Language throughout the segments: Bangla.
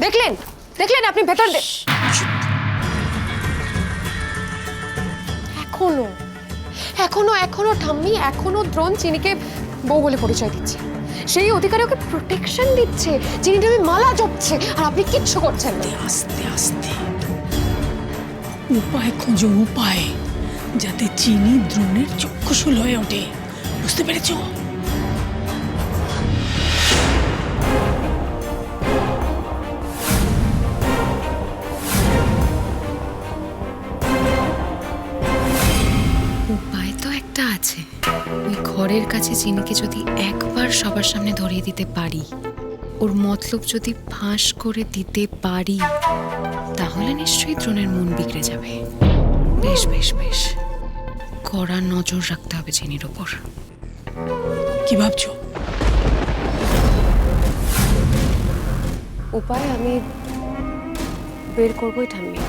দেখলেন দেখলেন আপনি ভেতর এখনো এখনো এখনো ঠাম্মি এখনো দ্রোণ চিনিকে বউ বলে পরিচয় দিচ্ছে, সেই অধিকারে ওকে প্রোটেকশন দিচ্ছে, চিনি ঠাম্মি মালা জপছে আর আপনি কিচ্ছু করছেন না। আস্তে আস্তে উপায় খোঁজো, উপায়, যাতে চিনি দ্রোণের চক্ষুশূল হয়ে ওঠে। বুঝতে পেরেছো? উপায় তো একটা আছে। ওই ঘরের কাছে চিনিকে যদি একবার সবার সামনে ধরিয়ে দিতে পারি, ওর মতলব যদি ফাঁস করে দিতে পারি, তাহলে নিশ্চয়ই দ্রোণের মন বিগড়ে যাবে। বেশ বেশ বেশ, কড়া নজর রাখতে হবে চিনির ওপর। কি ভাবছো? উপায় আমি বের করবোই ঠাম্মি,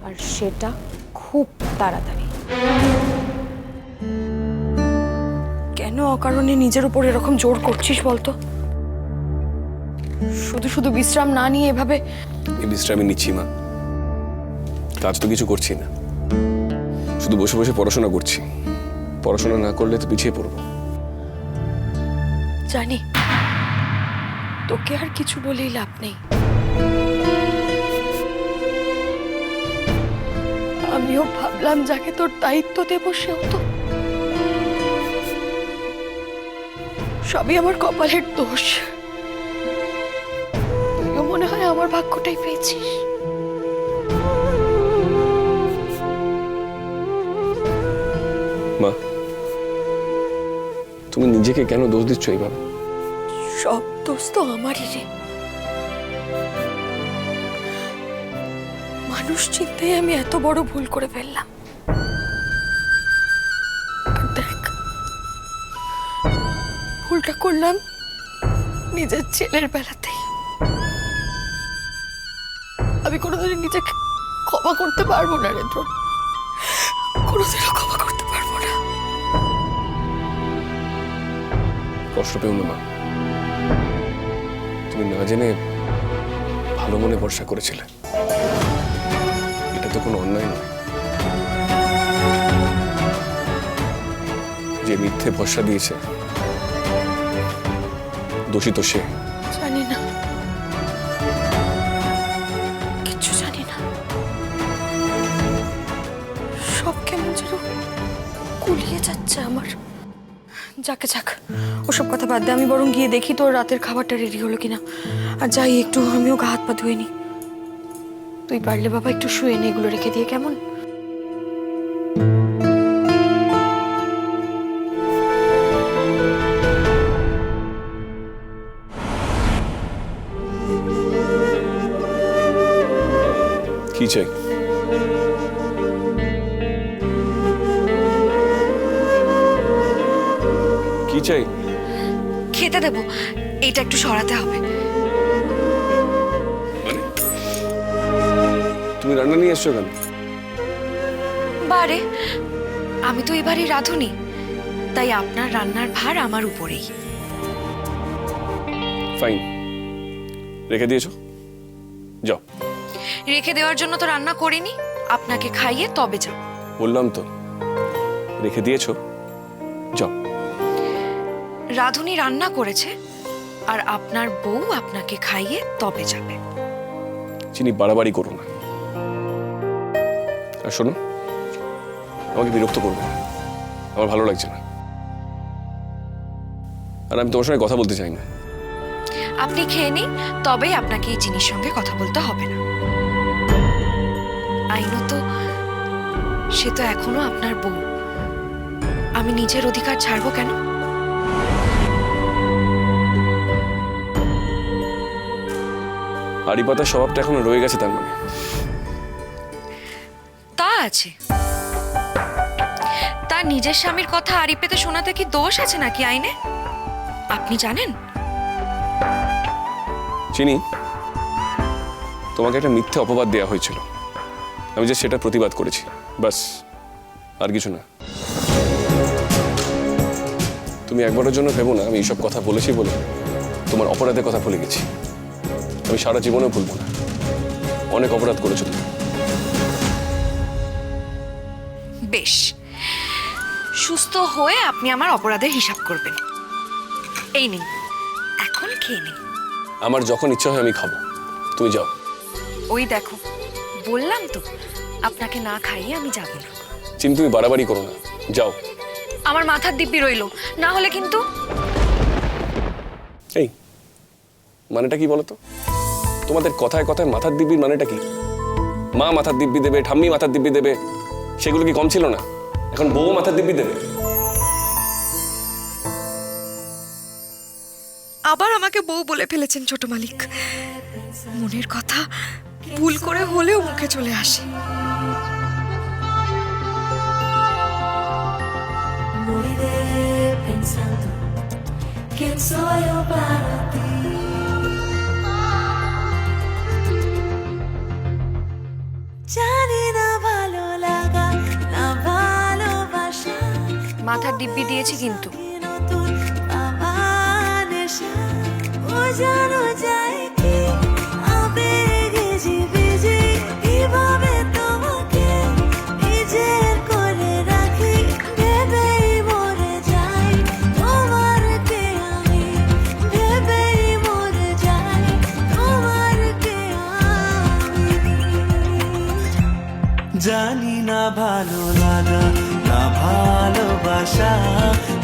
আর সেটা খুব তাড়াতাড়ি। কেন অকারণে নিজের উপর এরকম জোর করছিস বলতো? শুধু শুধু বিশ্রাম না নিয়ে এভাবে। এই বিশ্রামই নিচ্ছি মা, কাজ তো কিছু করছি না, শুধু বসে বসে পড়াশোনা করছি। পড়াশোনা না করলে তো পিছিয়ে পড়বো। জানি তোকে আর কিছু বলেই লাভ নেই। আমিও ভাবলাম যাকে তোর দায়িত্ব দেব সেও তো। সবই আমার কপালের দোষ। তুইও মনে হয় আমার ভাগ্যটাই পেয়েছিস। মা, তুমি নিজেকে কেন দোষ দিচ্ছ এইভাবে? সব দোষ তো আমারই রে। মানুষ চিনতে আমি এত বড় ভুল করে ফেললাম। আর দেখ, ভুলটা করলাম নিজের ছেলের বেলাতেই। আমি কোনোদিনই নিজেকে ক্ষমা করতে পারবো না রে দ্রোণ, কোনোদিনও ক্ষমা করতে পারবো না। কষ্ট পেও না মা, তুমি না জেনে ভালো মনে ভরসা করেছিলে, এটা তো কোনো অন্যায় নয়। যে মিথ্যে ভরসা দিয়েছে দোষী তো সে। জানি না, কিচ্ছু জানি না। সব কেমন যেন গুলিয়ে যাচ্ছে আমার। যাকে যাক, ওসব কথা বাদ দে। আমি বরং গিয়ে দেখি তোর রাতের খাবারটা রেডি হলো কিনা। আর যাই একটু আমিও গা হাত পা ধুয়ে নি। তুই পারলে বাবা একটু শুয়ে নে, এগুলো রেখে দিয়ে, কেমন? কি চাই? কি চাই? খেতে দেবো, এইটা একটু সরাতে হবে। মানে তুমি রান্না নিয়ে এসছো কেন? বারে, আমি তো এবারই রাঁধুনি, তাই আপনার রান্নার ভার আমার উপরেই। ফাইন, রেখে দিয়েছো, যাও। রেখে দেওয়ার জন্য তো রান্না করিনি, আপনাকে খাইয়ে তবে যাও। বললাম তো, রেখে দিয়েছো, যাও। রাঁধুনি রান্না করেছে, আর আপনার বউ আপনাকে খাইয়ে তবে যাবে। চিনি বাড়াবাড়ি করো না। আর শোনো, আমাকে বিরক্ত করবে না, আমার ভালো লাগছে না। আর আমি তোমার সঙ্গে কথা বলতে চাই না। আপনি খেয়ে নিন, তবেই আপনাকে এই চিনির সঙ্গে কথা বলতে হবে না। আইনত সে তো এখনো আপনার বউ, আমি নিজের অধিকার ছাড়বো কেন? হাড়ি পাতার স্বভাবটা এখনো রয়ে গেছে তার মানে? তা আছে। তার নিজের স্বামীর কথা আড়ি পেতে শোনাতে কি দোষ আছে নাকি আইনে? আপনি জানেন? চিনি, তোমাকে একটা মিথ্যে অপবাদ দেওয়া হয়েছিল, আমি যে সেটা প্রতিবাদ করেছি, বাস, আর কিছু না। তুমি একবারের জন্য ভেবো না আমি এইসব কথা বলেছি বলে তোমার অপরাধের কথা ভুলে গেছি। আমি সারা জীবনেও ভুলবো না। অনেক অপরাধ করেছো তুমি। বেশ, সুস্থ হয়ে আপনি আমার অপরাধের হিসাব করবেন। এই নিন, এখন খেয়ে নিন। আমার যখন ইচ্ছা হয় আমি খাবো, তুমি যাও। ওই দেখো, বললাম তো আপনাকে না খাইয়ে আমি যাব না। চিনি, তুমি বাড়াবাড়ি করো না, যাও। আমার মাথার দিব্যি রইলো, না হলে কিন্তু। এই মানেটা কি বলো তো? তোমাদের কথায় কথায় মাথার দিব্যির মানেটা কি? মা মাথার দিব্যি দেবে, ঠাম্মি মাথার দিব্যি দেবে, সেগুলো কি কম ছিল না? এখন বউ মাথার দিব্যি দেবে। আবার আমাকে বউ বলে ফেলেছেন ছোট মালিক। মনের কথা ভুল করে হলেও মুখে চলে আসে। Moriré pensando quién soy yo para ti. জানি না ভালো লাগা না ভালোবাসা, মাথার দিব্যি দিয়েছি কিন্তু। নতুন পাওয়া নেশা, ও জানো যায় কি আবেগে জীবিজি, কিভাবে তোমাকে নিজের করে রাখি, ভেবেই মরে যাই তোমার কে আমি, ভেবেই মরে যাই তোমার কে আমি। জানি না ভালো লাগা না ভালোবাসা,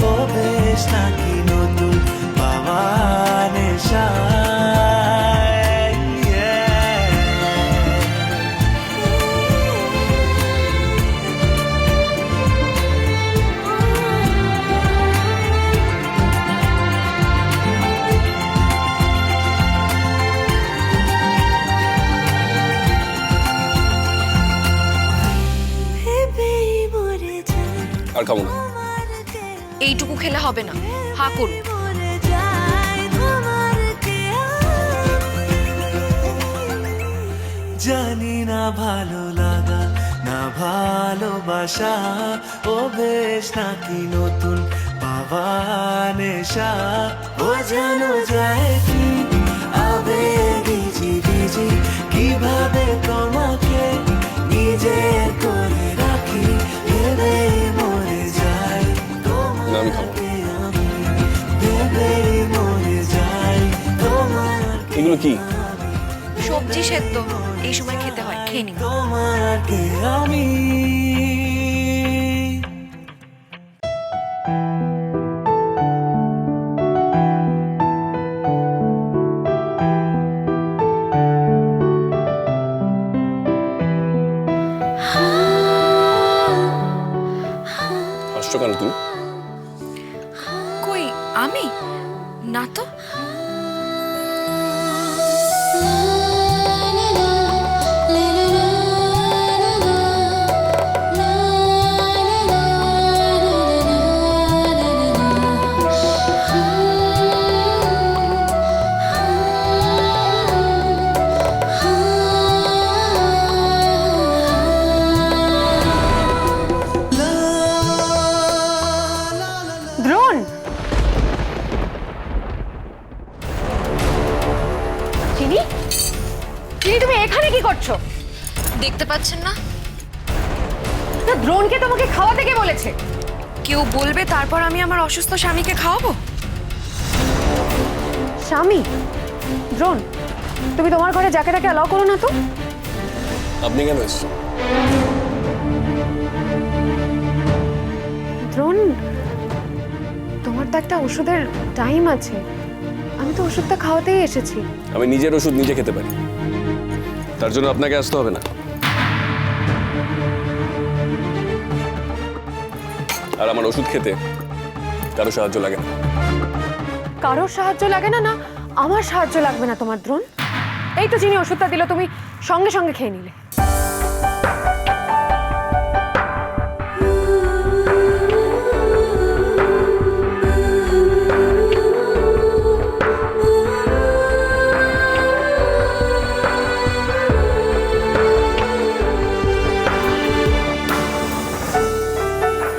ও বেশ নাকি নতুন পাওয়া নেশা। ভেবেই মরে যাই আর খাবো না। তোমার কে এইটুকু খেলে হবে না, হা করুন। মরে যাই তোমার কে আমি। জানি না ভালো লাগা না ভালোবাসা, ও বেশ নাকি নতুন পাওয়া নেশা। ও যেন যায় কি আবেগে জিবিজি, কিভাবে তোমাকে নিজের করে রাখি, ভেবেই মরে যাই না, আমি খাবো না। তোমাকে আমি, ভেবেই মরে যাই তোমার এগুলো কি? সবজি সেদ্ধ, এই সময় খেতে হয়, খেয়ে নিন। তোমাকে আমি। হাসছো কেন তুমি? কই আমি? না তো। দ্রোণ, চিনি, চিনি তুমি এখানে কি করছো? দেখতে পাচ্ছেন না? না, দ্রোণকে তোমাকে খাওয়াতে কে বলেছে? কেউ বলবে তারপর আমি আমার অসুস্থ স্বামীকে খাওয়াবো? স্বামী? দ্রোণ, তুমি তোমার ঘরে যাকে তাকে অ্যালাউ করো না তো। আপনি কেন এসছেন? দ্রোণ, তোমার তো একটা ওষুধের টাইম আছে, আমি তো ওষুধটা খাওয়াতেই এসেছি। আমি নিজের ওষুধ নিজে খেতে পারি, তার জন্য আপনাকে আসতে হবে না। আর আমার ওষুধ খেতে কারো সাহায্য লাগে না। কারোর সাহায্য লাগে না? না, আমার সাহায্য লাগবে না তোমার দ্রোণ। এই তো চিনি ওষুধটা দিল, তুমি সঙ্গে সঙ্গে খেয়ে নিলে।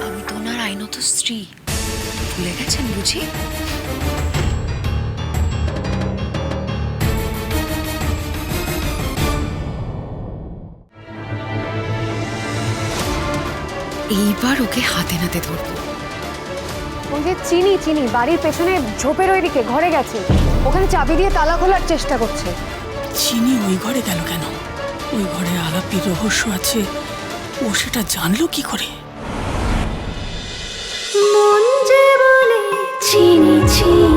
আমি তো ওনার আইনত স্ত্রী, ভুলে গেছেন বুঝি? এইবার ওকে হাতে নাতে ধরবো। ওই যে চিনি চিনি বাড়ির পেছনে ঝোপের ওই দিকে ঘরে গেছে, ওখানে চাবি দিয়ে তালা খোলার চেষ্টা করছে। চিনি ওই ঘরে গেল কেন? ওই ঘরে আলাপির রহস্য আছে, ও সেটা জানলো কি করে? মন যে বলে চিনি চিনি